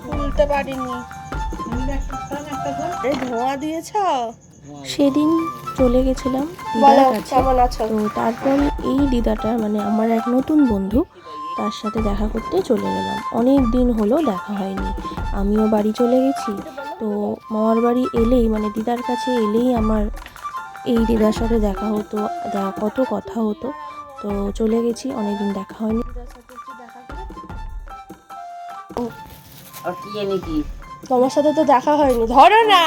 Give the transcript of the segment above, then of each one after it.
খুলতে পারিনি। ধোঁয়া দিয়েছ? সেদিন চলে গেছিলাম দিদার কাছে। তো তারপর এই দিদাটা মানে আমার এক নতুন বন্ধু, তার সাথে দেখা করতে চলে গেলাম। অনেক দিন হলো দেখা হয়নি। আমিও বাড়ি চলে গেছি। তো মামার বাড়ি এলেই মানে দিদার কাছে এলেই আমার এই দিদার সাথে দেখা হতো, কত কথা হতো। তো চলে গেছি, অনেকদিন দেখা হয়নি দিদার সাথে, একটু দেখা করে। তোমার সাথে তো দেখা হয়নি, ধরো না।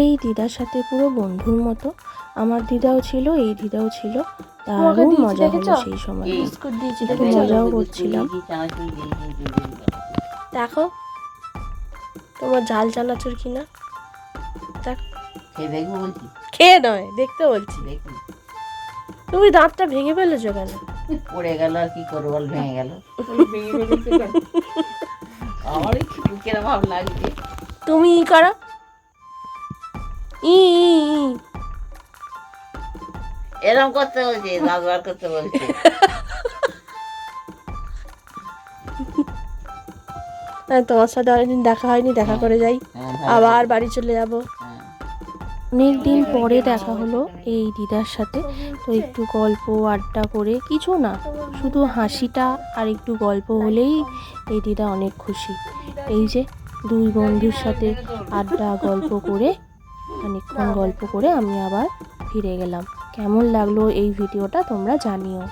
এই দিদার সাথে পুরো বন্ধুর মতো আমার দিদাও ছিল, এই দিদাও ছিল। দারুণ মজা হলো সেই সময়, খুব মজাও করছিলাম। দেখো তোমার ঝাল চানাচুর কিনা, খেয়ে নয় দেখতে বলছি। তুমি দাঁতটা ভেঙে ফেলেছো কেন? পড়ে গেল আর কি করবো বল, ভেঙে গেল। আমার কিরম ভাব লাগছে। তুমি ই করো, ই এরকম করতে বলছে, দাঁত বার করতে বলছে। তোমার সাথে অনেকদিন দেখা হয়নি, দেখা করে যাই, আবার বাড়ি চলে যাবো। অনেক দিন পরে দেখা হলো এই দিদার সাথে। তো একটু গল্প আড্ডা করে, কিছু না, শুধু হাসিটা আর একটু গল্প হলেই এই দিদা অনেক খুশি। এই যে দুই বন্ধুর সাথে আড্ডা গল্প করে, অনেকক্ষণ গল্প করে আমি আবার ফিরে গেলাম। কেমন লাগলো এই ভিডিওটা তোমরা জানিও।